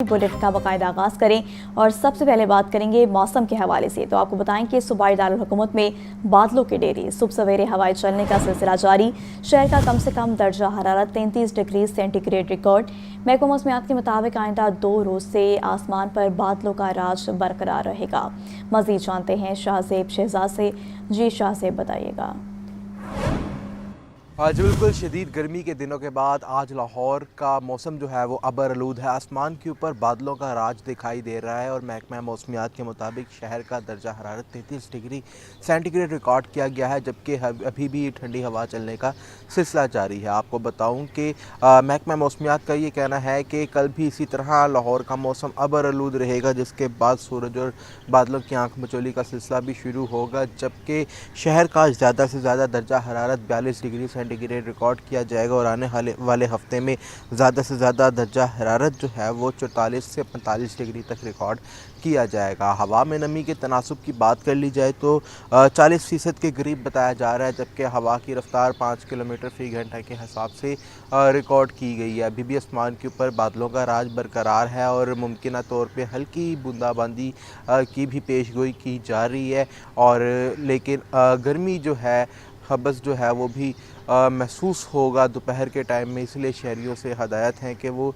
Bulletin का बाकायदा आगाज करें और सबसे पहले बात करेंगे मौसम के हवाले से। तो आपको बताएं कि सूबाई दारुल हुकूमत में बादलों के डेरे, सुबह सवेरे हवाएं चलने का सिलसिला जारी। शहर का कम से कम दर्जा हरारत 33 डिग्री सेंटीग्रेड रिकॉर्ड। महकमा मौसमियात के मुताबिक आइंदा 2 रोज से आसमान पर बादलों का राज बरकरार रहेगा। मजीद जानते हैं शाहजेब शहजाद से। जी शाहजेब, बताइएगा। आज बिल्कुल शदीद गर्मी के दिनों के बाद आज लाहौर का मौसम जो है वो अबर आलूद है। आसमान के ऊपर बादलों का राज दिखाई दे रहा है और महकमा मौसमियात के मुताबिक शहर का दर्जा हरारत 33 डिग्री सेंटीग्रेड रिकॉर्ड किया गया है, जबकि अभी भी ठंडी हवा चलने का सिलसिला जारी है। आपको बताऊं कि महकमा मौसमियात का ये कहना है कि कल भी इसी तरह लाहौर का मौसम अबर आलूद रहेगा, जिसके बाद सूरज और बादलों की आंख मचोली का सिलसिला भी शुरू होगा, जबकि शहर का ज़्यादा से ज़्यादा दर्जा हरारत 42 डिग्री सेंटीग्रेड रिकॉर्ड किया जाएगा और आने वाले हफ्ते में ज़्यादा से ज़्यादा दर्जा हरारत जो है वो 44 से 45 डिग्री तक रिकॉर्ड किया जाएगा। हवा में नमी के तनासुब की बात कर ली जाए तो 40% के करीब बताया जा रहा है, जबकि हवा की रफ्तार 5 किलोमीटर फी घंटा के हिसाब से रिकॉर्ड की गई है। अभी भी आसमान के ऊपर बादलों का राज बरकरार है और मुमकिन तौर पे हल्की बूंदाबांदी की भी पेशगोई की जा रही है, और लेकिन गर्मी जो है, हबस जो है वो भी महसूस होगा दोपहर के टाइम में। इसलिए शहरियों से हदायत है कि वो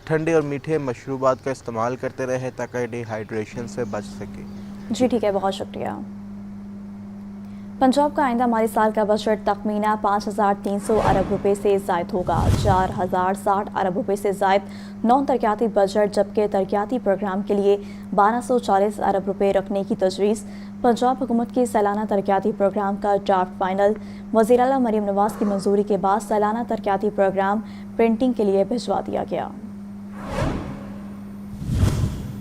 ठंडे और मीठे मशरूबात का इस्तेमाल करते रहे ताकि डिहाइड्रेशन से बच सके। जी ठीक है, बहुत शुक्रिया। पंजाब का आइंदा माली साल का बजट तखमीना 5,300 अरब रुपए से ज़ायद होगा। 4,060 अरब रुपए से ज़ायद नॉन तरक्याती बजट, जबकि तरक्याती प्रोग्राम के लिए 1240 अरब रुपए रखने की तजवीज़। पंजाब हुकूमत की सालाना तरक्याती प्रोग्राम का ड्राफ्ट फाइनल वज़ीर आला मरीम नवाज़ की मंजूरी के बाद सालाना तरक्याती प्रोग्राम प्रिंटिंग के लिए भिजवा दिया गया।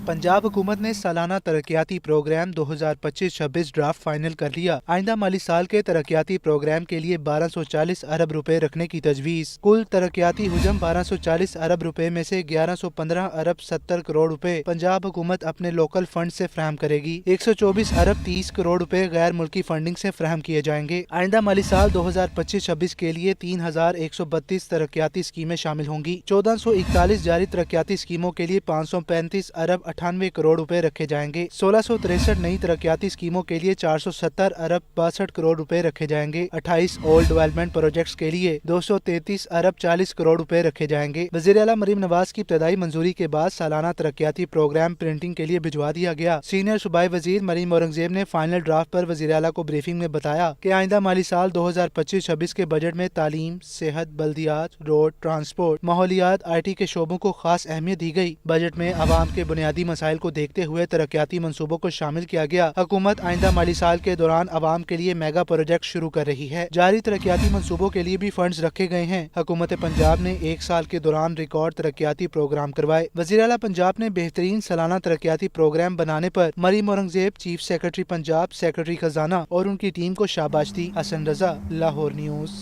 पंजाब हुकूमत ने सालाना तरक्याती प्रोग्राम 2025-26 ड्राफ्ट फाइनल कर लिया। आइंदा माली साल के तरक्याती प्रोग्राम के लिए 1240 अरब रुपए रखने की तजवीज़। कुल तरक्याती हुजम 1240 अरब रुपए में से 1115 अरब 70 करोड़ रुपए पंजाब हुकूमत अपने लोकल फंड से फ्राहम करेगी। 124 अरब 30 करोड़ रुपए गैर मुल्की फंडिंग से फ्राहम किए जाएंगे। आइंदा माली साल 2025-26 के लिए 3132 तरक्याती स्कीमें शामिल होंगी। 1441 जारी तरक्याती स्कीमों के लिए 535 अरब 98 करोड़ रुपए रखे जाएंगे। 1663 नई तरक्याती स्कीमों के लिए 470 अरब 62 करोड़ रुपए रखे जाएंगे। 28 ओल्ड डेवलपमेंट प्रोजेक्ट्स के लिए 233 अरब 40 करोड़ रुपए रखे जाएंगे। वज़ीर आला मरीम नवाज की इब्तदाई मंजूरी के बाद सालाना तरक्याती प्रोग्राम प्रिंटिंग के लिए भिजवा दिया गया। सीनियर सूबाई वजीर मरीम औरंगजेब ने फाइनल ड्राफ्ट पर वज़ीर आला को ब्रीफिंग में बताया कि आइंदा माली साल 2025-26 के बजट में तालीम, सेहत, बल्दियात, रोड, ट्रांसपोर्ट, माहौलियात, IT के शोबों को खास अहमियत दी गई। बजट में आवाम के बुनियादी मसाइल को देखते हुए तरक्याती मंसूबों को शामिल किया गया। हुकूमत आइंदा माली साल के दौरान आवाम के लिए मेगा प्रोजेक्ट शुरू कर रही है। जारी तरक्याती मंसूबों के लिए भी फंड्स रखे गए हैं। हुकूमत पंजाब ने 1 साल के दौरान रिकॉर्ड तरक्याती प्रोग्राम करवाए। वज़ीर आला पंजाब ने बेहतरीन सालाना तरक्याती प्रोग्राम बनाने पर Maryam Aurangzeb, chief secretary Punjab, secretary खजाना और उनकी टीम को शाबाश दी। हसन रजा, लाहौर न्यूज़।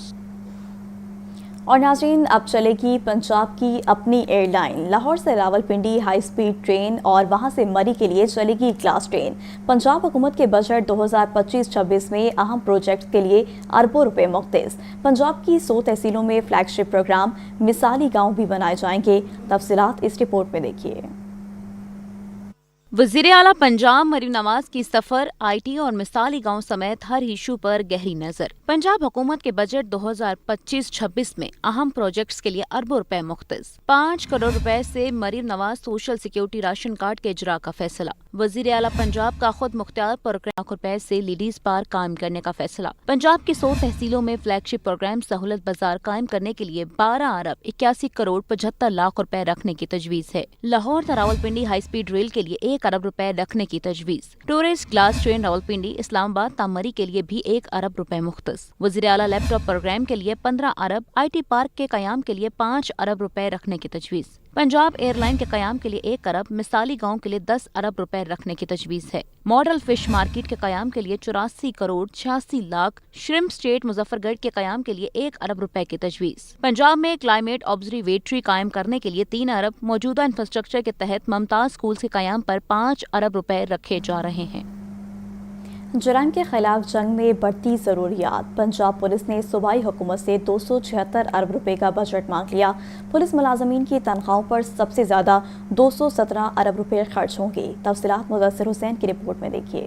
और नाज़रीन, अब चलेगी पंजाब की अपनी एयरलाइन। लाहौर से रावलपिंडी हाई स्पीड ट्रेन और वहां से मरी के लिए चलेगी ग्लास ट्रेन। पंजाब हुकूमत के बजट 2025-26 में अहम प्रोजेक्ट के लिए अरबों रुपए मुख्तस। पंजाब की 100 तहसीलों में फ्लैगशिप प्रोग्राम मिसाली गाँव भी बनाए जाएंगे। तफसीलात इस रिपोर्ट में देखिए। वज़ीर आला पंजाब मरीम नवाज की सफर, IT और मिसाली गांव समेत हर इशू पर गहरी नजर। पंजाब हुकूमत के बजट 2025-26 में अहम प्रोजेक्ट्स के लिए अरबों रुपए मुख्तस। 5 करोड़ रुपए से Maryam Nawaz social security ration card के इजरा का फैसला। वज़ीर आला पंजाब का खुद मुख्तार प्रोग्राम लाख रुपए से लेडीज पार्क कायम करने का फैसला। पंजाब की 100 तहसीलों में फ्लैगशिप प्रोग्राम सहूलत बाजार कायम करने के लिए 12 अरब 81 करोड़ 75 लाख रुपए रखने की तजवीज़ है। लाहौर से रावलपिंडी हाई स्पीड रेल के लिए 1 अरब रुपए रखने की तजवीज़। Tourist glass train Rawalpindi Islamabad Tamri के लिए भी 1 अरब रुपए मुख्तस। वज़ीर आला लैपटॉप प्रोग्राम के लिए 15 अरब, IT पार्क के कयाम के लिए 5 अरब रुपए रखने की तजवीज़। पंजाब एयरलाइन के कयाम के लिए 1 अरब, मिसाली गांव के लिए 10 अरब रुपए रखने की तजवीज़ है। मॉडल फिश मार्केट के कयाम के लिए 84 करोड़ 86 लाख, श्रिम्प स्टेट मुजफ्फरगढ़ के कयाम के लिए 1 अरब रुपए की तजवीज़। पंजाब में क्लाइमेट ऑब्जर्वेटरी कायम करने के लिए 3 अरब, मौजूदा इंफ्रास्ट्रक्चर के तहत मुमताज स्कूल के कयाम पर 5 अरब रुपए रखे जा रहे हैं। جرائم کے خلاف جنگ میں بڑھتی ضروریات، پنجاب پولیس نے صوبائی حکومت سے 276 ارب روپے کا بجٹ مانگ لیا۔ پولیس ملازمین کی تنخواہوں پر سب سے زیادہ 217 ارب روپے خرچ ہوں گے۔ تفصیلات مدثر حسین کی رپورٹ میں دیکھیے۔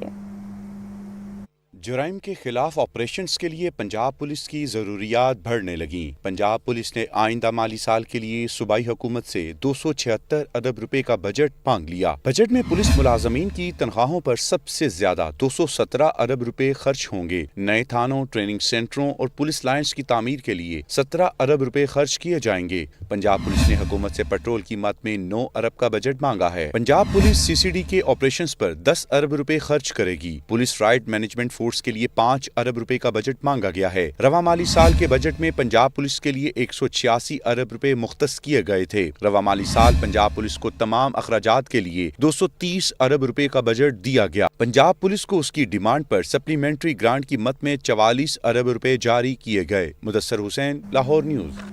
جرائم کے خلاف آپریشنز کے لیے پنجاب پولیس کی ضروریات بڑھنے لگیں۔ پنجاب پولیس نے آئندہ مالی سال کے لیے صوبائی حکومت سے 276 ارب روپے کا بجٹ مانگ لیا۔ بجٹ میں پولیس ملازمین کی تنخواہوں پر سب سے زیادہ 217 ارب روپے خرچ ہوں گے۔ نئے تھانوں، ٹریننگ سینٹروں اور پولیس لائنز کی تعمیر کے لیے 17 ارب روپے خرچ کیے جائیں گے۔ پنجاب پولیس نے حکومت سے پیٹرول کی مد میں 9 ارب کا بجٹ مانگا ہے۔ پنجاب پولیس CCD کے آپریشنز پر 10 ارب روپے خرچ کرے گی۔ پولیس رائٹ مینجمنٹ فورس کے لیے 5 ارب روپے کا بجٹ مانگا گیا ہے۔ رواں مالی سال کے بجٹ میں پنجاب پولیس کے لیے 186 ارب روپے مختص کیے گئے تھے۔ رواں مالی سال پنجاب پولیس کو تمام اخراجات کے لیے 230 ارب روپے کا بجٹ دیا گیا۔ پنجاب پولیس کو اس کی ڈیمانڈ پر سپلیمنٹری گرانٹ کی مد میں 44 ارب روپے جاری کیے گئے۔ مدثر حسین، لاہور نیوز۔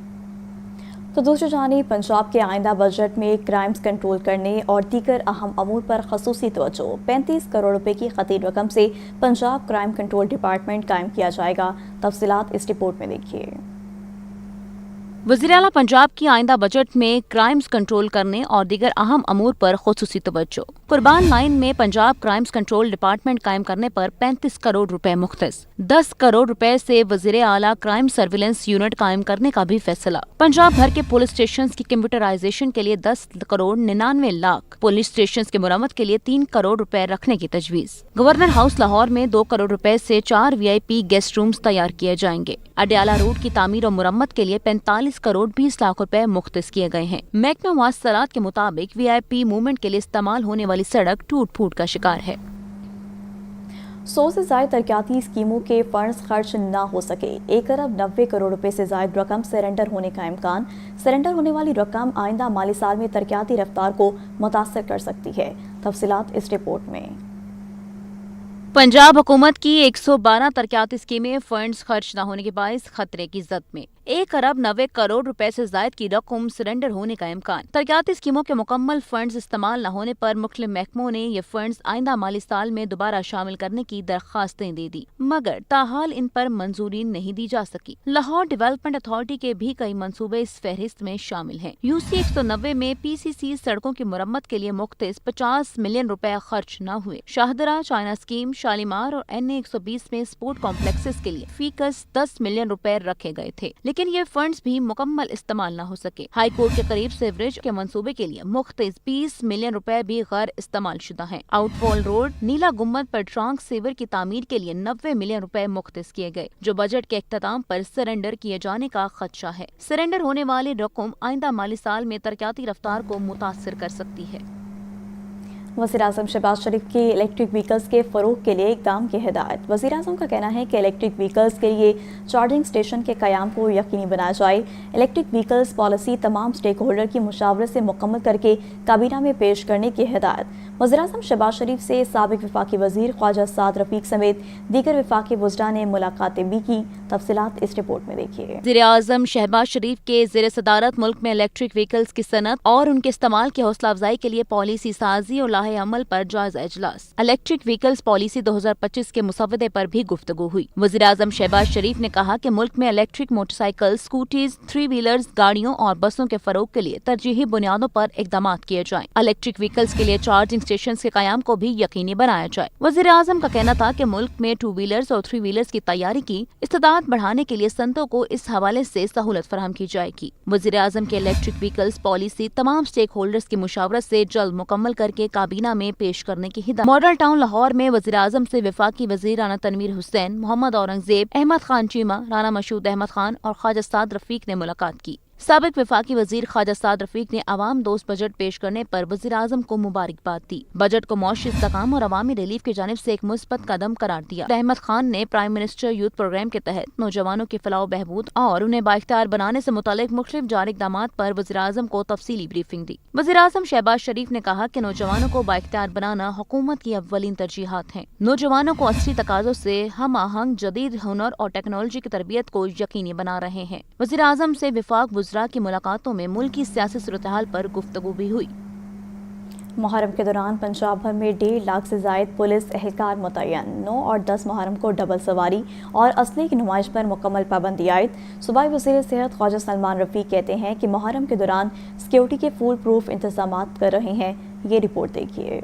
تو دوسری جانب پنجاب کے آئندہ بجٹ میں کرائمز کنٹرول کرنے اور دیگر اہم امور پر خصوصی توجہ، 35 کروڑ روپے کی خطی رقم سے پنجاب کرائم کنٹرول ڈپارٹمنٹ قائم کیا جائے گا۔ تفصیلات اس رپورٹ میں دیکھیے۔ وزیر اعلیٰ پنجاب کی آئندہ بجٹ میں کرائمز کنٹرول کرنے اور دیگر اہم امور پر خصوصی توجہ، قربان لائن میں پنجاب کرائمز کنٹرول ڈپارٹمنٹ قائم کرنے پر 35 کروڑ روپے مختص، 10 کروڑ روپے سے وزیر اعلیٰ کرائم سرویلنس یونٹ قائم کرنے کا بھی فیصلہ۔ پنجاب بھر کے پولیس اسٹیشنز کی کمپیوٹرائزیشن کے لیے 10 کروڑ 99 لاکھ، پولیس اسٹیشنز کی مرمت کے لیے 3 کروڑ روپے رکھنے کی تجویز۔ گورنر ہاؤس لاہور میں 2 کروڑ روپے سے 4 VIP گیسٹ رومز تیار کیے جائیں گے۔ اڈیالہ روڈ کی تعمیر اور مرمت کے لیے 45 کروڑ 20 لاکھ روپے مختص کیے گئے ہیں۔ محکمہ مواصلات کے مطابق VIP موومنٹ کے لیے استعمال ہونے والی سڑک ٹوٹ پھوٹ کا شکار ہے۔ 100 سے زائد ترقیاتی اسکیموں کے فنڈز خرچ نہ ہو سکے، 1 ارب 90 کروڑ روپے سے زائد رقم سرنڈر ہونے کا امکان۔ سرنڈر ہونے والی رقم آئندہ مالی سال میں ترقیاتی رفتار کو متاثر کر سکتی ہے۔ تفصیلات اس رپورٹ میں۔ پنجاب حکومت کی 112 ترقیاتی اسکیمیں فنڈز خرچ نہ ہونے کے باعث خطرے کی زد میں۔ 1 ارب 90 کروڑ روپے سے زائد کی رقم سرنڈر ہونے کا امکان۔ ترقیاتی اسکیموں کے مکمل فنڈز استعمال نہ ہونے پر مختلف محکموں نے یہ فنڈز آئندہ مالی سال میں دوبارہ شامل کرنے کی درخواستیں دے دی، مگر تاحال ان پر منظوری نہیں دی جا سکی۔ لاہور ڈیولپمنٹ اتھارٹی کے بھی کئی منصوبے اس فہرست میں شامل ہیں۔ UC 190 میں PCC سڑکوں کی مرمت کے لیے مختص 50 ملین روپے خرچ نہ ہوئے۔ شاہدرہ چائنا اسکیم، شالیمار اور NA 120 میں اسپورٹ کمپلیکسز کے لیے فی کس 10 ملین روپے رکھے گئے تھے، لیکن یہ فنڈز بھی مکمل استعمال نہ ہو سکے۔ ہائی کورٹ کے قریب سیوریج کے منصوبے کے لیے مختص 20 ملین روپے بھی غیر استعمال شدہ ہیں۔ آؤٹ فال روڈ، نیلا گنبد پر ٹرانک سیور کی تعمیر کے لیے 90 ملین روپے مختص کیے گئے، جو بجٹ کے اختتام پر سرنڈر کیے جانے کا خدشہ ہے۔ سرنڈر ہونے والی رقم آئندہ مالی سال میں ترقیاتی رفتار کو متاثر کر سکتی ہے۔ وزیراعظم شہباز شریف کی الیکٹرک وہیکلز کے فروغ کے لیے اقدام کی ہدایت۔ وزیراعظم کا کہنا ہے کہ الیکٹرک وہیکلز کے لیے چارجنگ اسٹیشن کے قیام کو یقینی بنایا جائے۔ الیکٹرک وہیکلز پالیسی تمام اسٹیک ہولڈر کی مشاورت سے مکمل کر کے کابینہ میں پیش کرنے کی ہدایت۔ وزیراعظم شہباز شریف سے سابق وفاقی وزیر خواجہ سعد رفیق سمیت دیگر وفاقی وزراء نے ملاقاتیں بھی کی۔ تفصیلات اس رپورٹ میں دیکھیے۔ وزیراعظم شہباز شریف کے زیر صدارت ملک میں الیکٹرک وہیکلز کی صنعت اور ان کے استعمال کی حوصلہ افزائی کے لیے پالیسی سازی اور لاہے عمل پر جائزہ اجلاس۔ الیکٹرک وہیکلز پالیسی 2025 کے مسودے پر بھی گفتگو ہوئی۔ وزیراعظم شہباز شریف نے کہا کہ ملک میں electric motor cycle, scooties, 3 wheelers, گاڑیوں اور بسوں کے فروغ کے لیے ترجیحی بنیادوں پر اقدامات کیے جائیں۔ الیکٹرک وہیکلز کے لیے چارجنگ اسٹیشنز کے قیام کو بھی یقینی بنایا جائے۔ وزیراعظم کا کہنا تھا کہ ملک میں 2 ویلرز اور 3 ویلرز کی تیاری کی استطاعت بڑھانے کے لیے صنعتوں کو اس حوالے سے سہولت فراہم کی جائے گی۔ وزیراعظم کی الیکٹرک وہیکلز پالیسی تمام اسٹیک ہولڈرز کی مشاورت سے جلد مکمل کر کے کابینہ میں پیش کرنے کی ہدایت۔ ماڈل ٹاؤن لاہور میں وزیراعظم سے وفاقی وزیر رانا تنویر حسین، محمد اورنگزیب، احمد خان چیمہ، رانا مشہود احمد خان اور خواجہ سعد رفیق نے ملاقات کی۔ سابق وفاقی وزیر خواجہ سعد رفیق نے عوام دوست بجٹ پیش کرنے پر وزیراعظم کو مبارکباد دی۔ بجٹ کو معاشی استحکام اور عوامی ریلیف کی جانب سے ایک مثبت قدم قرار دیا۔ احمد خان نے پرائم منسٹر یوتھ پروگرام کے تحت نوجوانوں کی فلاح و بہبود اور انہیں بااختیار بنانے سے متعلق مختلف جاری اقدامات پر وزیراعظم کو تفصیلی بریفنگ دی۔ وزیراعظم شہباز شریف نے کہا کہ نوجوانوں کو بااختیار بنانا حکومت کی اولین ترجیحات ہیں۔ نوجوانوں کو عصری تقاضوں سے ہم آہنگ جدید ہنر اور ٹیکنالوجی کی تربیت کو یقینی بنا رہے ہیں۔ وزیراعظم سے وفاق وزراء کی ملاقاتوں میں ملک کی سیاسی صورتحال پر گفتگو بھی ہوئی۔ محرم کے دوران پنجاب بھر میں 1.5 لاکھ سے زائد پولیس اہلکار متعین 9 اور 10 محرم کو ڈبل سواری اور اسلحے کی نمائش پر مکمل پابندی عائد صوبائی وزیر صحت خواجہ سلمان رفیق کہتے ہیں کہ محرم کے دوران سیکیورٹی کے فول پروف انتظامات کر رہے ہیں. یہ رپورٹ دیکھیے.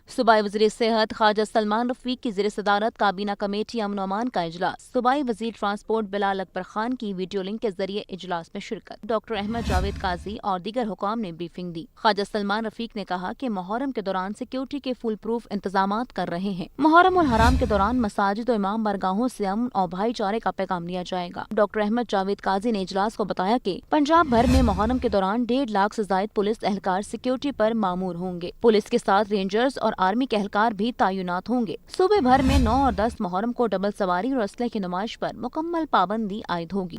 صوبائی وزیر صحت خواجہ سلمان رفیق کی زیر صدارت کابینہ کمیٹی امن و امان کا اجلاس. صوبائی وزیر ٹرانسپورٹ بلال اکبر خان کی ویڈیو لنک کے ذریعے اجلاس میں شرکت. ڈاکٹر احمد جاوید قاضی اور دیگر حکام نے بریفنگ دی. خواجہ سلمان رفیق نے کہا کہ محرم کے دوران سیکیورٹی کے فل پروف انتظامات کر رہے ہیں. محرم الحرام کے دوران مساجد و امام برگاہوں سے امن اور بھائی چارے کا پیغام لیا جائے گا. ڈاکٹر احمد جاوید قاضی نے اجلاس کو بتایا کہ پنجاب بھر میں محرم کے دوران 1.5 لاکھ سے زائد پولیس اہلکار سیکیورٹی پر مامور ہوں گے. پولیس کے ساتھ رینجرز اور آرمی کے اہلکار بھی تعینات ہوں گے. صوبے بھر میں 9 اور 10 محرم کو ڈبل سواری اور اسلحے کی نمائش پر مکمل پابندی عائد ہوگی.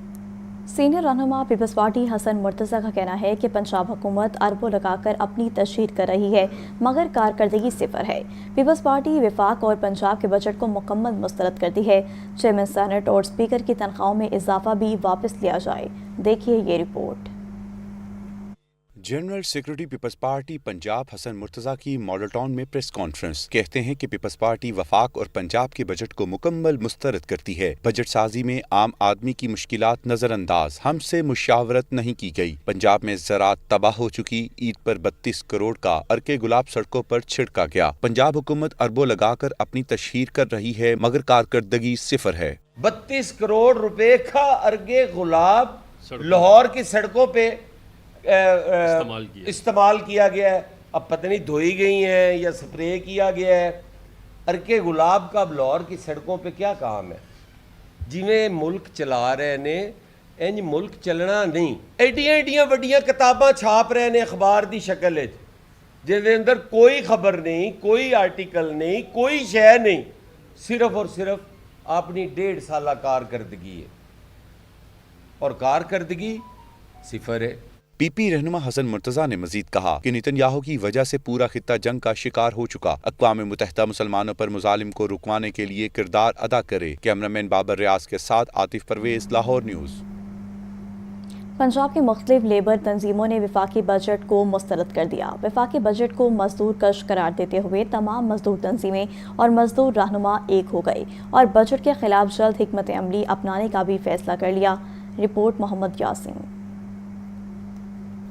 سینئر رہنما پیپلز پارٹی حسن مرتضیٰ کا کہنا ہے کہ پنجاب حکومت اربوں لگا کر اپنی تشہیر کر رہی ہے مگر کارکردگی صفر ہے. پیپلز پارٹی وفاق اور پنجاب کے بجٹ کو مکمل مسترد کرتی ہے. چیئرمین سینٹ اور اسپیکر کی تنخواہوں میں اضافہ بھی واپس لیا جائے. دیکھیے یہ report. General secretary Peoples Party Punjab Hasan Murtaza کی ماڈل ٹاؤن میں پریس کانفرنس. کہتے ہیں کہ پیپلز پارٹی وفاق اور پنجاب کے بجٹ کو مکمل مسترد کرتی ہے. بجٹ سازی میں عام آدمی کی مشکلات نظر انداز. ہم سے مشاورت نہیں کی گئی. پنجاب میں زراعت تباہ ہو چکی. عید پر 32 کروڑ کا ارک گلاب سڑکوں پر چھڑکا گیا. پنجاب حکومت اربوں لگا کر اپنی تشہیر کر رہی ہے مگر کارکردگی صفر ہے. 32 کروڑ روپے کا ارگ گلاب لاہور کی سڑکوں پہ استعمال کیا گیا ہے. اب پتہ نہیں دھوئی گئی ہیں یا سپرے کیا گیا ہے. ارگ گلاب کا اب لاہور کی سڑکوں پہ کیا کام ہے؟ جویں ملک چلا رہے نے انج ملک چلنا نہیں. ایڈیاں وڈیاں کتاباں چھاپ رہے نے اخبار دی شکل وچ جس دے اندر کوئی خبر نہیں, کوئی آرٹیکل نہیں, کوئی شے نہیں, صرف اور صرف اپنی 1.5 سالہ کارکردگی ہے اور کارکردگی صفر ہے. پی پی رہنما حسن مرتضیٰ نے مزید کہا کہ نتن یاہو کی وجہ سے پورا خطہ جنگ کا شکار ہو چکا. اقوام متحدہ مسلمانوں پر مظالم کو رکوانے کے لیے کردار ادا کرے. کیمرامین بابر ریاض کے ساتھ عاطف پرویز, لاہور نیوز. پنجاب کی مختلف لیبر تنظیموں نے وفاقی بجٹ کو مسترد کر دیا. وفاقی بجٹ کو مزدور کش قرار دیتے ہوئے تمام مزدور تنظیمیں اور مزدور رہنما ایک ہو گئے اور بجٹ کے خلاف جلد حکمت عملی اپنانے کا بھی فیصلہ کر لیا. رپورٹ محمد یاسین.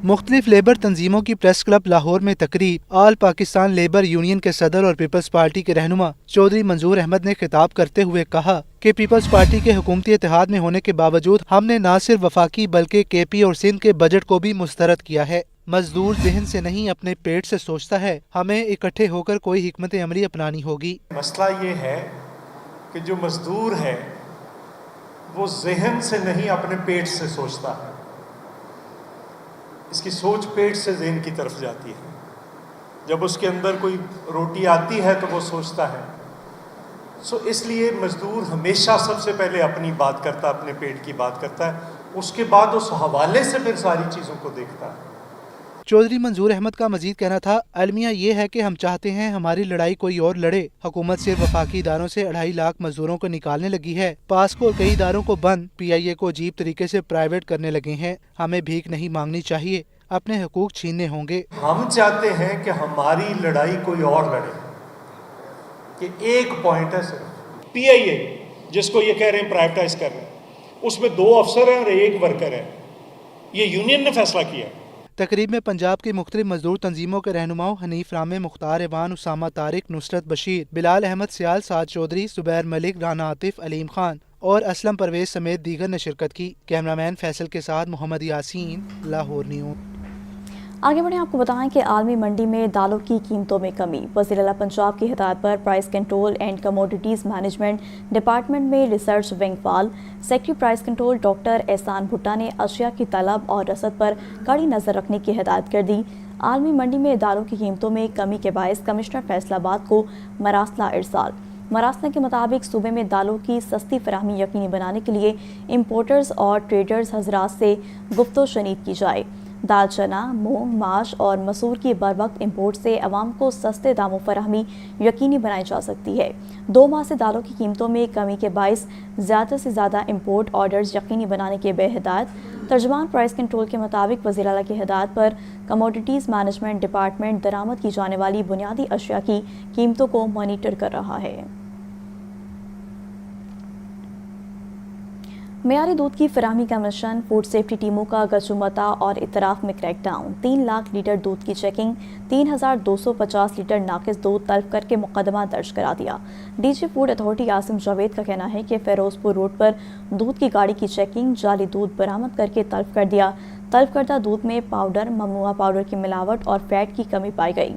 مختلف لیبر تنظیموں کی پریس کلب لاہور میں تقریب. آل پاکستان لیبر یونین کے صدر اور پیپلز پارٹی کے رہنما چودھری منظور احمد نے خطاب کرتے ہوئے کہا کہ پیپلز پارٹی کے حکومتی اتحاد میں ہونے کے باوجود ہم نے نہ صرف وفاقی بلکہ کے پی اور سندھ کے بجٹ کو بھی مسترد کیا ہے. مزدور ذہن سے نہیں اپنے پیٹ سے سوچتا ہے. ہمیں اکٹھے ہو کر کوئی حکمت عملی اپنانی ہوگی. مسئلہ یہ ہے کہ جو مزدور ہے وہ ذہن سے نہیں اپنے پیٹ سے سوچتا ہے. اس کی سوچ پیٹ سے ذہن کی طرف جاتی ہے. جب اس کے اندر کوئی روٹی آتی ہے تو وہ سوچتا ہے. اس لیے مزدور ہمیشہ سب سے پہلے اپنی بات کرتا ہے, اپنے پیٹ کی بات کرتا ہے, اس کے بعد اس حوالے سے پھر ساری چیزوں کو دیکھتا ہے. چودھری منظور احمد کا مزید کہنا تھا, المیہ یہ ہے کہ ہم چاہتے ہیں ہماری لڑائی کوئی اور لڑے. حکومت صرف وفاقی اداروں سے 2.5 لاکھ مزدوروں کو نکالنے لگی ہے. پاسکو اور کئی اداروں کو بند, پی آئی اے کو عجیب طریقے سے پرائیویٹ کرنے لگے ہیں. ہمیں بھیک نہیں مانگنی چاہیے, اپنے حقوق چھیننے ہوں گے. ہم چاہتے ہیں کہ ہماری لڑائی کوئی اور لڑے. کہ ایک پوائنٹ ہے صرف پی آئی اے جس کو یہ کہہ رہے ہیں پرائیویٹائز کر رہے ہیں, اس میں 2 افسر ہیں اور 1 ورکر ہے. یہ یونین نے فیصلہ کیا. تقریب میں پنجاب کی مختلف مزدور تنظیموں کے رہنماؤں حنیف رامے, مختار ایوان, اسامہ طارق, نصرت بشیر, بلال احمد سیال, سعد چودھری, زبیر ملک, رانا عاطف, علیم خان اور اسلم پرویز سمیت دیگر نے شرکت کی. کیمرامین فیصل کے ساتھ محمد یاسین, لاہور نیوز. آگے بڑھیں, آپ کو بتائیں کہ عالمی منڈی میں دالوں کی قیمتوں میں کمی. وزیر اعلیٰ پنجاب کی ہدایت پر price control and commodities management department میں ریسرچ ونگ فعال. Secretary price control doctor Ehsan Bhatta نے اشیاء کی طلب اور رسد پر کڑی نظر رکھنے کی ہدایت کر دی. عالمی منڈی میں دالوں کی قیمتوں میں کمی کے باعث کمشنر فیصل آباد کو مراسلہ ارسال. مراسلہ کے مطابق صوبے میں دالوں کی سستی فراہمی یقینی بنانے کے لیے امپورٹرز اور ٹریڈرز حضرات سے گفت و شنید کی جائے. دال, چنا, مونگ, ماش اور مسور کی بر وقت امپورٹ سے عوام کو سستے داموں فراہمی یقینی بنائی جا سکتی ہے. 2 ماہ سے دالوں کی قیمتوں میں کمی کے باعث زیادہ سے زیادہ امپورٹ آرڈرز یقینی بنانے کے بے ہدایت तर्जुमान प्राइस कंट्रोल के मुताबिक वज़ीर आला की हिदायत पर कमोडिटीज़ मैनेजमेंट डिपार्टमेंट दरामद की जाने वाली बुनियादी अशिया की कीमतों को मॉनिटर कर रहा है। मेयारी दूध की फराहमी का मिशन, फूड सेफ्टी टीमों का गचुमता और इतराफ़ में क्रैकडाउन, 3 लाख लीटर दूध की चेकिंग, 3250 लीटर नाकिस दूध तलब करके मुकदमा दर्ज करा दिया। DG food authority Asim Javed का कहना है कि फिरोजपुर रोड पर दूध की गाड़ी की चेकिंग, जाली दूध बरामद करके तलब कर दिया। तलब करदा दूध में पाउडर, ममनुआ पाउडर की मिलावट और फैट की कमी पाई गई।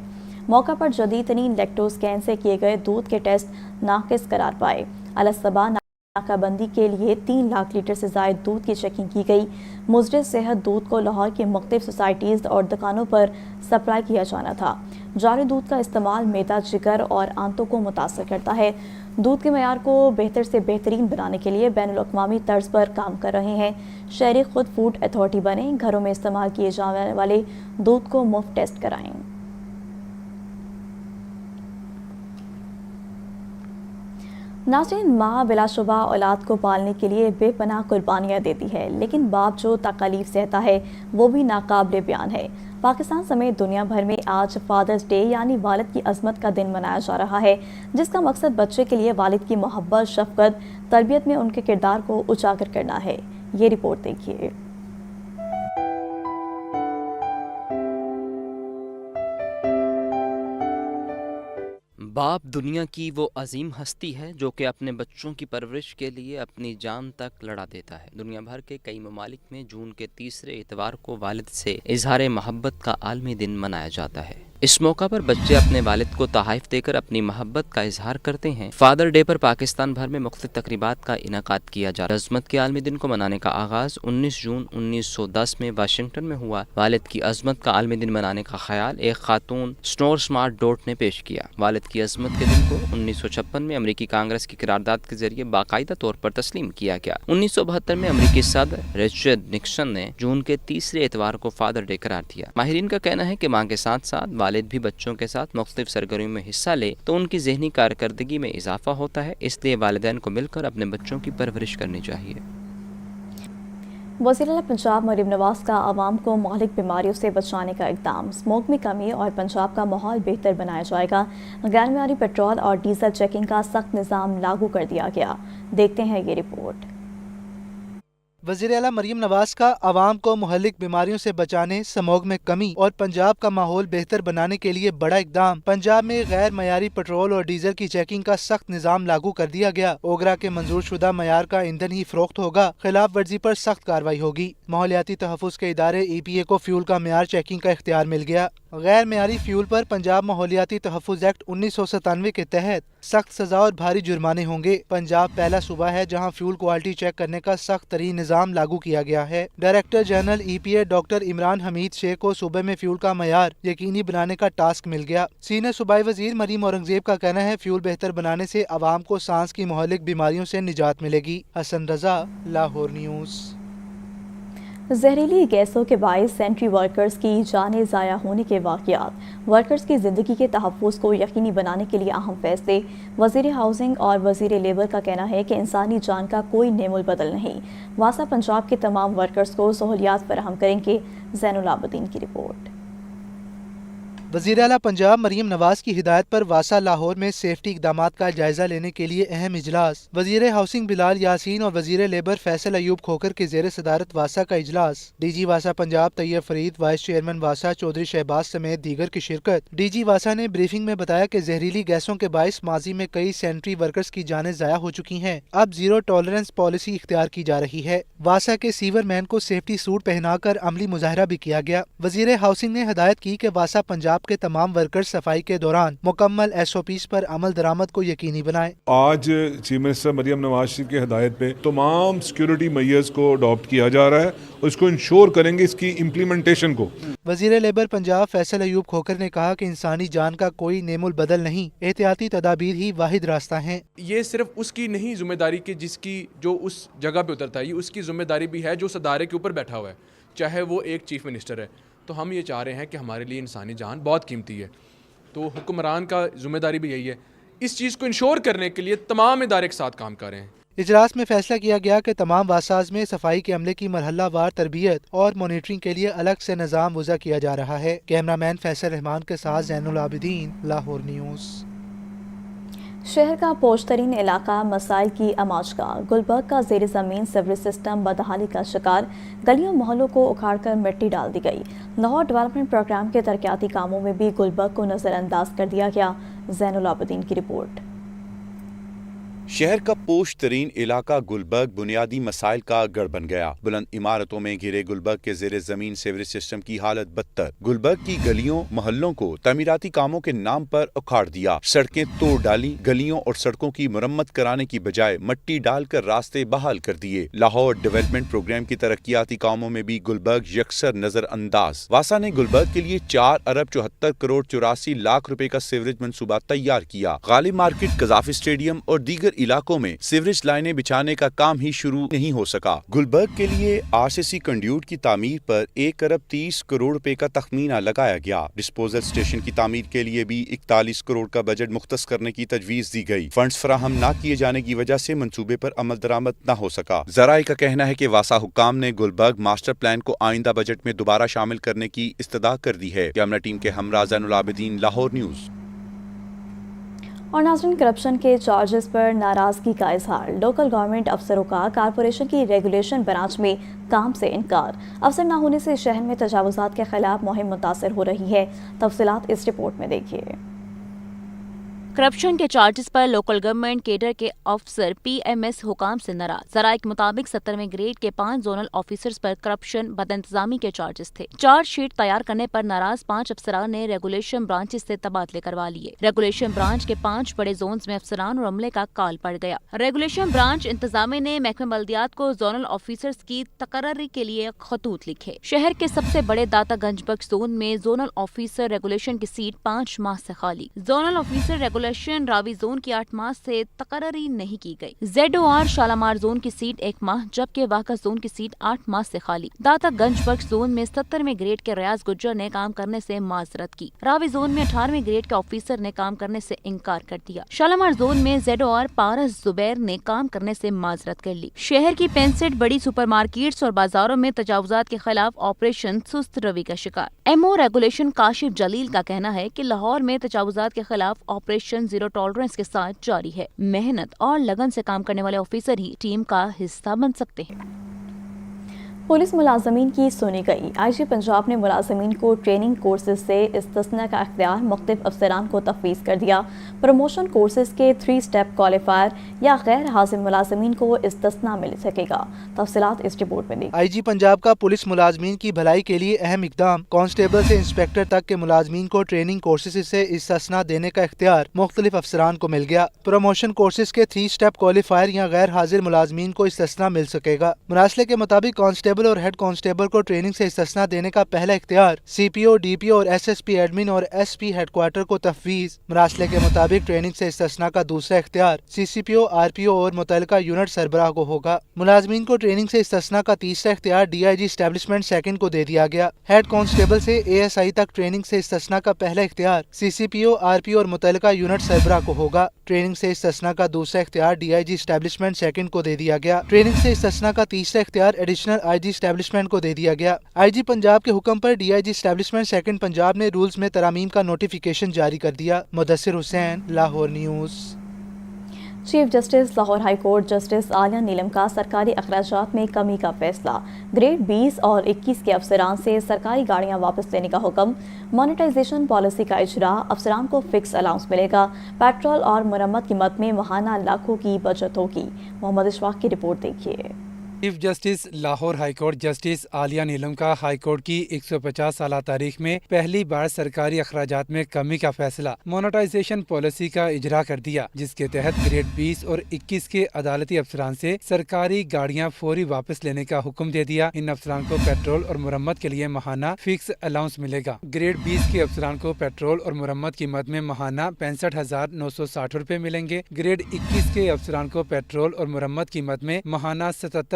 मौका पर जदीद तरीन लैक्टोज कैन से किए गए दूध के टेस्ट नाकिस करार पाए। अलसबा नाकाबंदी के लिए 3 लाख लीटर से ज़ायद दूध की चेकिंग की गई। मुजरिद सेहत दूध को लाहौर की मुख्तलिफ सोसाइटीज़ और दुकानों पर सप्लाई किया जाना था। जारी दूध का इस्तेमाल मैदा, जिगर और आंतों को मुतासर करता है। दूध के मयार को बेहतर से बेहतरीन बनाने के लिए बैनुल-अक़वामी तर्ज पर काम कर रहे हैं। शहरी खुद फूड अथॉरिटी बने, घरों में इस्तेमाल किए जाने वाले दूध को मुफ्त टेस्ट कराएं। नाज़रीन, माँ बिलाशुबा औलाद को पालने के लिए बेपनाह कुर्बानियाँ देती है, लेकिन बाप जो तकलीफ सहता है वो भी नाकाबिले बयान है। पाकिस्तान समेत दुनिया भर में आज फादर्स डे यानी वालिद की अज़मत का दिन मनाया जा रहा है, जिसका मकसद बच्चे के लिए वालिद की मोहब्बत, शफ़क़त, तरबियत में उनके किरदार को उजागर करना है। ये रिपोर्ट देखिए। बाप दुनिया की वो अजीम हस्ती है जो कि अपने बच्चों की परवरिश के लिए अपनी जान तक लड़ा देता है। दुनिया भर के कई ममालिक में जून के तीसरे इतवार को वालिद से इजहार मोहब्बत का आलमी दिन मनाया जाता है। इस मौका पर बच्चे अपने वालिद को तोहफ़े देकर अपनी मोहब्बत का इजहार करते हैं। फादर डे पर पाकिस्तान भर में मुख्तलिफ तकरीबात का इनाकाद किया जा रहा है। अज़मत के आलमी दिन को मनाने का आगाज़ 19 जून 1910 में वाशिंगटन में हुआ। वालिद की अज़मत का आलमी दिन मनाने का ख्याल एक खातून स्नोर स्मार्ट डॉट ने पेश किया। वालिद की अज़मत के दिन को 1956 में अमरीकी कांग्रेस की करारदाद के जरिए बाकायदा तौर पर तस्लीम किया गया। 1972 में अमरीकी सदर रिचर्ड निक्सन ने जून के तीसरे इतवार को फादर डे करार दिया। माहिरीन का कहना है कि माँ के साथ साथ वालिद भी बच्चों के साथ मुख्तलिफ सरगर्मियों में हिस्सा ले तो उनकी ज़हनी कारकर्दगी में इजाफा होता है, इसलिए वालिदैन को मिलकर अपने बच्चों की परवरिश करनी चाहिए। वज़ीर आला पंजाब मरीम नवाज का आवाम को मुख्तलिफ बीमारियों से बचाने का इक़दाम, स्मोक में कमी और पंजाब का माहौल बेहतर बनाया जाएगा। गैर मयारी पेट्रोल और डीजल चेकिंग का सख्त निज़ाम लागू कर दिया गया। देखते हैं ये रिपोर्ट। वज़ीर आला मरीम नवाज का आवाम को मुहल्लिक बीमारियों से बचाने, स्मोग में कमी और पंजाब का माहौल बेहतर बनाने के लिए बड़ा इकदाम। पंजाब में गैर मयारी पेट्रोल और डीजल की चेकिंग का सख्त निज़ाम लागू कर दिया गया। ओगरा के मंजूर शुदा मयार का ईंधन ही फरोख्त होगा। खिलाफ वर्जी पर सख्त कार्रवाई होगी। माहौलियाती तहफ़्फ़ुज़ के इदारे EPA को फ्यूल का मयार चेकिंग का इख्तियार मिल गया। गैर मयारी फ्यूल पर पंजाब माहौलियाती तहफ़्फ़ुज़ एक्ट 1997 के तहत सख्त सजा और भारी जुर्माने होंगे। पंजाब पहला सूबा है जहाँ फ्यूल क्वालिटी चेक करने का सख्त तरीन निज़ाम लागू किया गया है। Director general EPA doctor Imran Hameed Sheikh को सूबे में फ्यूल का मयार यकीनी बनाने का टास्क मिल गया। सीनियर सूबाई वजीर मरीम औरंगजेब का कहना है फ्यूल बेहतर बनाने से आवाम को सांस की मुहल्लिक बीमारियों से निजात मिलेगी। हसन रजा, लाहौर न्यूज़। जहरीली गैसों के बायस सेंट्री वर्कर्स की जानें ज़ाया होने के वाक़यात, वर्कर्स की ज़िंदगी के तहफ़्फ़ुज़ को यकीनी बनाने के लिए अहम फैसले। वज़ीर हाउसिंग और वज़ीर लेबर का कहना है कि इंसानी जान का कोई नेमुल बदल नहीं। वासा पंजाब के तमाम वर्कर्स को सहूलियात फराहम करेंगे। ज़ैनुल आबदीन की रिपोर्ट। वज़ीर आला पंजाब मरीम नवाज की हिदायत पर वासा लाहौर में सेफ्टी इक़दामात का जायजा लेने के लिए अहम इजलास। वज़ीर हाउसिंग बिलाल यासीन और वज़ीर लेबर फैसल अयूब खोखर के ज़ेर सदारत वासा का इजलास। DG वासा पंजाब तैयब फरीद, वाइस चेयरमैन वासा चौधरी शहबाज समेत दीगर की शिरकत। DG वासा ने ब्रीफिंग में बताया कि जहरीली गैसों के बायस माजी में कई सेंट्री वर्कर्स की जानें ज़ाया हो चुकी हैं। अब जीरो टॉलरेंस पॉलिसी इख्तियार की जा रही है। वासा के सीवर मैन को सेफ्टी सूट पहनाकर अमली मुजाहरा भी किया गया। वज़ीर हाउसिंग ने हिदायत की कि वासा पंजाब के तमाम वर्कर्स सफाई के दौरान मुकम्मल SOPs पर अमल दरामद को यकीनी बनाएं। आज चीफ मिनिस्टर मरियम नवाज शरीफ की हिदायत पे तमाम सिक्योरिटी मेजर्स को अडॉप्ट किया जा रहा है और इसको इंश्योर करेंगे इसकी इम्प्लीमेंटेशन को। वज़ीर लेबर पंजाब फैसल अयूब खोखर ने कहा कि इंसानी जान का कोई नेमुल बदल नहीं, एहतियाती तदाबीर ही वाहिद रास्ता है। ये सिर्फ उसकी नहीं जिम्मेदारी कि जिसकी जो उस जगह पे उतरता है, ये उसकी जिम्मेदारी भी है जो उस अदारे के ऊपर बैठा हुआ है, चाहे वो एक चीफ मिनिस्टर है। तो हम ये चाह रहे हैं कि हमारे लिए इंसानी जान बहुत कीमती है, तो हुक्मरान का जिम्मेदारी भी यही है। इस चीज़ को इंश्योर करने के लिए तमाम इदारे एक साथ काम कर रहे हैं। इजलास में फैसला किया गया कि तमाम वासाज में सफाई के अमले की मरहला वार तरबियत और मॉनिटरिंग के लिए अलग से निज़ाम वज़ा किया जा रहा है। कैमरामैन फैसल रहमान के साथ ज़ैनुल आबिदीन, लाहौर न्यूज़। शहर का पोशतरीन इलाका मसाइल की अमाजगाह। गुलबर्ग का ज़ेर ज़मीन सीवरेज सिस्टम बदहाली का शिकार, गलियों मोहल्लों को उखाड़कर मिट्टी डाल दी गई। लाहौर डेवलपमेंट प्रोग्राम के तरक्याती कामों में भी गुलबर्ग को नज़रअंदाज कर दिया गया। ज़ैनुल आबिदीन की रिपोर्ट। शहर का पोश तरीन इलाका गुलबर्ग बुनियादी मसाइल का गढ़ बन गया। बुलंद इमारतों में घिरे गुलबर्ग के ज़ेरे ज़मीन सीवरेज सिस्टम की हालत बदतर। गुलबर्ग की गलियों मोहल्लों को तमीराती कामों के नाम पर उखाड़ दिया, सड़कें तोड़ डाली, गलियों और सड़कों की मुरम्मत कराने की बजाय मिट्टी डालकर रास्ते बहाल कर दिए। लाहौर डेवलपमेंट प्रोग्राम की तरक्याती कामों में भी गुलबर्ग यकसर नजर अंदाज। वासा ने गुलबर्ग के लिए 4 अरब 74 करोड़ 84 लाख रुपए का सीवरेज मंसूबा तैयार किया। गालिब मार्केट, कजाफी स्टेडियम और दीगर इलाकों में सीवरेज लाइनें बिछाने का काम ही शुरू नहीं हो सका। गुलबर्ग के लिए आरसीसी कंड्यूट की तामीर पर 1 अरब 30 करोड़ रुपए का तखमीना लगाया गया। डिस्पोजल स्टेशन की तामीर के लिए भी 41 करोड़ का बजट मुख्तस करने की तजवीज दी गई। फंड्स फराहम न किए जाने की वजह से मंसूबे पर अमल दरामद न हो सका। जराए का कहना है कि वासा हुक्काम ने गुलबर्ग मास्टर प्लान को आइंदा बजट में दोबारा शामिल करने की इस्तदा कर दी है। कैमरा टीम के हमरा ज़ैनुल आबिदीन, लाहौर न्यूज़। और नाज़रीन, करप्शन के चार्जेस पर नाराजगी का इजहार। लोकल गवर्नमेंट अफसरों का कारपोरेशन की रेगुलेशन ब्रांच में काम से इनकार। अफसर न होने से शहर में तजावुज़ात के खिलाफ मुहिम मुतासर हो रही है। तफसीलात इस रिपोर्ट में देखिए। करप्शन के चार्जेस पर लोकल गवर्नमेंट केडर के अफसर पीएमएस हुकाम से नाराज। जराए के मुताबिक 17वें ग्रेड के 5 जोनल ऑफिसर्स पर करप्शन बदइंतजामी के चार्जेस थे। चार्ज शीट तैयार करने पर नाराज 5 अफसरान ने रेगुलेशन ब्रांचेस से तबादले करवा लिए। रेगुलेशन ब्रांच के 5 बड़े जोन्स में अफसरान और अमले का काल पड़ गया। रेगुलेशन ब्रांच इंतजामिया ने महकमे बल्दियात को जोनल ऑफिसर्स की तकर्री के लिए खतूत लिखे। शहर के सबसे बड़े दाता गंजबख्श जोन में जोनल ऑफिसर रेगुलेशन की सीट 5 माह से खाली। Zonal officer regulation Ravi zone की 8 माह से तकर्री नहीं की गई। ZOR शालामार जोन की सीट 1 माह, जबकि वाका जोन की सीट 8 माह से खाली। दाता गंजबख्श जोन में 17वें ग्रेड के रियाज गुज्जर ने काम करने से माजरत की। रावी जोन में 18वें ग्रेड के ऑफिसर ने काम करने से इनकार कर दिया। शालामार जोन में ZOR पारस जुबैर ने काम करने से माजरत कर ली। शहर की 65 बड़ी सुपरमार्केट्स और बाजारों में तजावुजात के खिलाफ ऑपरेशन सुस्त रवि का शिकार। MO रेगुलेशन काशिफ जलील का कहना है कि लाहौर में तजावुजात के खिलाफ ऑपरेशन जीरो टॉलरेंस के साथ जारी है। मेहनत और लगन से काम करने वाले ऑफिसर ही टीम का हिस्सा बन सकते हैं। पुलिस मुलाजमीन की सुनी गई। IG पंजाब ने मुलाजमीन को ट्रेनिंग कोर्सेज से इस्तिस्ना का इख्तियार मुख्तलिफ अफसरान को तफवीज़ कर दिया। प्रमोशन कोर्सेज के 3 स्टेप क्वालिफायर या गैर हाजिर मुलाजमीन को इस्तिस्ना मिल सकेगा। तफसीलात इस रिपोर्ट में देखिए। IG पंजाब का पुलिस मुलाजमीन की भलाई के लिए अहम इकदाम। कांस्टेबल से इंस्पेक्टर तक के मुलाजमीन को ट्रेनिंग कोर्सेज से इस्तिस्ना देने का इख्तियार मुख्तलिफ अफसरान को मिल गया। प्रमोशन कोर्सेज के 3 स्टेप क्वालिफायर या गैर हाजिर मुलाजमीन को इस्तिस्ना मिल सकेगा। मुरासले के मुताबिक कांस्टेबल और हेड कांस्टेबल को ट्रेनिंग से इस्तिस्ना देने का पहला इख्तियार CPO, DPO और SSP एडमिन और SP हेडक्वार्टर को तफवीज। मुरासले के मुताबिक ट्रेनिंग से इस्तिस्ना का दूसरा इख्तियार CCPO, RPO और मुतल्लिका यूनिट सरबराह को होगा। मुलाजमीन को ट्रेनिंग से इस्तिस्ना का तीसरा इख्तियार DIG एस्टेब्लिशमेंट सेकंड को दे दिया गया। हेड कांस्टेबल से ASI तक ट्रेनिंग से इस्तिस्ना का पहला इख्तियार CCPO, RPO और मुतल्लिका यूनिट सरबराह को होगा। ट्रेनिंग से इस्तिस्ना का दूसरा इख्तियार DIG एस्टेब्लिशमेंट सेकंड को दे दिया गया। ट्रेनिंग से इस्तिस्ना का तीसरा इख्तियार एडिशनल IG एस्टेब्लिशमेंट को दे दिया गया। IG पंजाब के हुक्म पर DIG एस्टेब्लिशमेंट सेकंड पंजाब ने रूल्स में तरामीम का नोटिफिकेशन जारी कर दिया। Mudassir Hussain, Lahore news. Chief justice Lahore high court justice Aalia Neelum का सरकारी अखराजात में कमी का फैसला। ग्रेड 20 और 21 के अफसरान से सरकारी गाड़ियां वापस लेने का हुक्म। मॉनेटाइजेशन पॉलिसी का इजरा, अफसरान को फिक्स अलाउंस मिलेगा। पेट्रोल और मरम्मत की मद में माहाना लाखों की बचत होगी। मोहम्मद इशफाक की रिपोर्ट देखिए। Chief justice Lahore high court justice Aalia Neelum का हाई कोर्ट की 150 साल तारीख में पहली बार सरकारी अखराजात में कमी का फैसला मोनेटाइजेशन पॉलिसी का इजरा कर दिया, जिसके तहत ग्रेड 20 और 21 के अदालती अफसरान से सरकारी गाड़ियां फौरी वापस लेने का हुक्म दे दिया। इन अफसरान को पेट्रोल और मुरम्मत के लिए माहाना फिक्स अलाउंस मिलेगा। ग्रेड 20 के अफसरान को पेट्रोल और मुरम्मत की मद में माहाना 65,960 रुपए मिलेंगे। ग्रेड 21 के अफसरान को पेट्रोल और मुरम्मत की मद में माहाना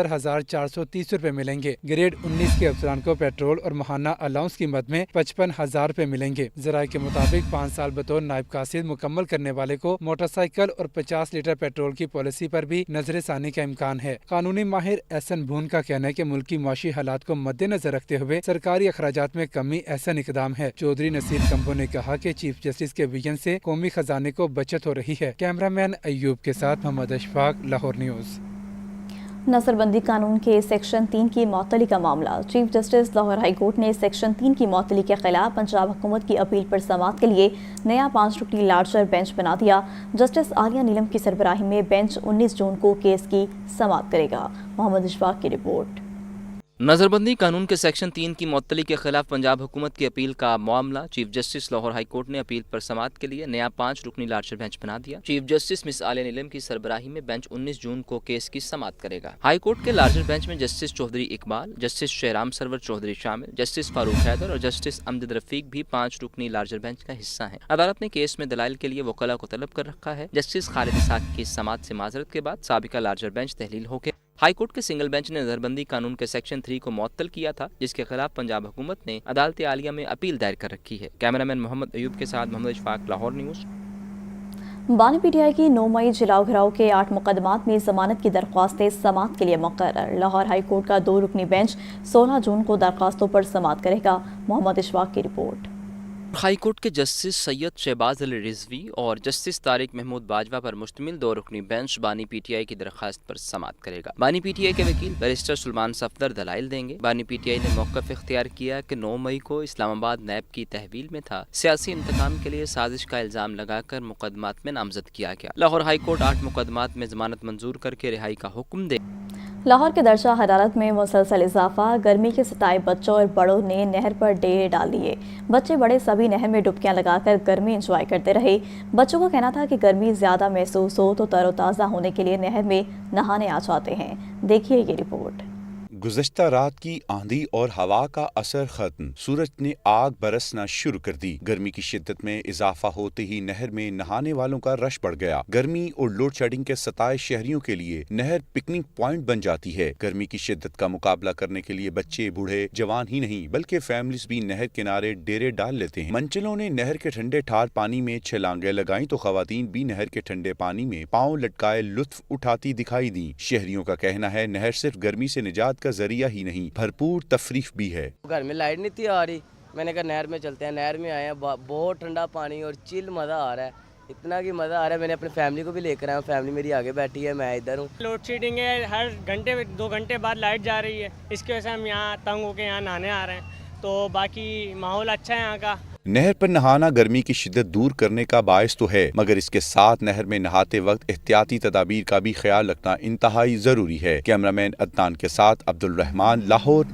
72,430 रुपए मिलेंगे। ग्रेड 19 के अफसरान को पेट्रोल और माहाना अलाउंस कीमत में 55,000 रुपए मिलेंगे। जराये के मुताबिक 5 साल बतौर नायब कासिद मुकम्मल करने वाले को मोटरसाइकिल और 50 लीटर पेट्रोल की पॉलिसी पर भी नजरसानी का इम्कान है। कानूनी माहिर एहसन भून का कहना है कि मुल्की माशी हालात को मद्देनजर रखते हुए सरकारी अखराजात में कमी एहसन इकदाम है। चौधरी नसीर कंबो ने कहा कि चीफ जस्टिस के विजन से कौमी खजाने को बचत हो रही है। कैमरामैन अयूब के साथ मोहम्मद अशफाक, लाहौर न्यूज़। नसरबंदी कानून के सेक्शन 3 की मअतली का मामला। Chief justice Lahore high court ने सेक्शन 3 की मअतली के खिलाफ पंजाब हुकूमत की अपील पर समाअत के लिए नया 5 रुकनी लार्जर बेंच बना दिया। जस्टिस आलिया नीलम की सरबराही में बेंच 19 जून को केस की समाअत करेगा। मोहम्मद इशफाक की रिपोर्ट। नजरबंदी कानून के सेक्शन 3 की मुअत्तली के खिलाफ पंजाब हुकूमत की अपील का मामला। Chief justice Lahore high court ने अपील पर समाअत के लिए नया 5 रुकनी लार्जर बेंच बना दिया। चीफ जस्टिस मिस आलिया नीलम की सरबराही में बेंच 19 जून को केस की समाअत करेगा। हाई कोर्ट के लार्जर बेंच में जस्टिस चौधरी इकबाल, जस्टिस शहराम सरवर चौधरी शामिल, जस्टिस फारूक हैदर और जस्टिस अमजद रफीक भी 5 रुकनी लार्जर बेंच का हिस्सा है। अदालत ने केस में दलाइल के लिए वकला को तलब कर रखा है। जस्टिस खालिद इसाक की समाअत से माजरत के बाद साबिका लार्जर बेंच तहलील हो गया। हाई कोर्ट के सिंगल बेंच ने नजरबंदी कानून के सेक्शन 3 को मुअत्तल किया था, जिसके खिलाफ पंजाब हुकूमत ने अदालत आलिया में अपील दायर कर रखी है। कैमरामैन मोहम्मद अयूब के साथ मोहम्मद इशफाक, लाहौर न्यूज़। बानी पीटीआई की 9 मई जलाओ घराव के 8 मुकदमात में जमानत की दरख्वास्तें समाअत के लिए मुकर्रर। लाहौर हाई कोर्ट का 2 रुकनी बेंच 16 जून को दरख्वास्तों पर समाअत करेगा। मोहम्मद इशफाक की रिपोर्ट। हाई कोर्ट के जस्टिस सैयद शहबाज अली रिजवी और जस्टिस तारिक महमूद बाजवा पर मुश्तमिल 2 रुकनी बेंच बानी पीटीआई की दरख्वास्त पर समाअत करेगा। बानी पीटीआई के वकील बैरिस्टर सुलेमान सफदर दलाइल देंगे। बानी पीटीआई ने मौक़िफ़ इख्तियार किया कि 9 मई को इस्लामाबाद नैब की तहवील में था। सियासी इंतकाम के लिए साजिश का इल्ज़ाम लगाकर मुकदमात में नामजद किया गया। लाहौर हाई कोर्ट 8 मुकदमात में जमानत मंजूर करके रिहाई का हुक्म दे। लाहौर के दर्जा हरारत में मुसलसल इजाफा। गर्मी के सताए बच्चों और बड़ों ने नहर पर डेरे डाल दिए। बच्चे बड़े सभी नहर में डुबकियां लगाकर गर्मी एंजॉय करते रहे। बच्चों का कहना था कि गर्मी ज़्यादा महसूस हो तो तरोताज़ा होने के लिए नहर में नहाने आ जाते हैं। देखिए ये रिपोर्ट। गुज़श्ता रात की आंधी और हवा का असर खत्म, सूरज ने आग बरसना शुरू कर दी। गर्मी की शिद्दत में इजाफा होते ही नहर में नहाने वालों का रश बढ़ गया। गर्मी और लोड शेडिंग के सताए शहरियों के लिए नहर पिकनिक पॉइंट बन जाती है। गर्मी की शिद्दत का मुकाबला करने के लिए बच्चे, बूढ़े, जवान ही नहीं बल्कि फैमिलीज भी नहर किनारे डेरे डाल लेते हैं। मंचलों ने नहर के ठंडे ठार पानी में छलांगे लगाई तो खवातीन भी नहर के ठंडे पानी में पाँव लटकाए लुत्फ उठाती दिखाई दी। शहरियों का कहना है नहर सिर्फ गर्मी से निजात का जरिया ही नहीं, भरपूर तफरीफ भी है। घर में लाइट नहीं थी आ रही, मैंने कहा नहर में चलते हैं। नहर में आए हैं, बहुत ठंडा पानी और चिल मज़ा आ रहा है, इतना कि मज़ा आ रहा है। मैंने अपनी फैमिली को भी लेकर आया, फैमिली मेरी आगे बैठी है, मैं इधर हूँ। लोड शेडिंग है, हर घंटे 2 घंटे बाद लाइट जा रही है, इसकी वजह से हम यहाँ तंग होकर यहाँ नहाने आ रहे हैं। तो बाकी माहौल अच्छा है यहाँ का। नहर पर नहाना गर्मी की शिद्दत दूर करने का बायस तो है, मगर इसके साथ नहर में नहाते वक्त एहतियाती तदाबीर का भी ख्याल रखना इंतहाई जरूरी है। कैमरामैन अदनान के साथ अब्दुल रहमान, लाहौर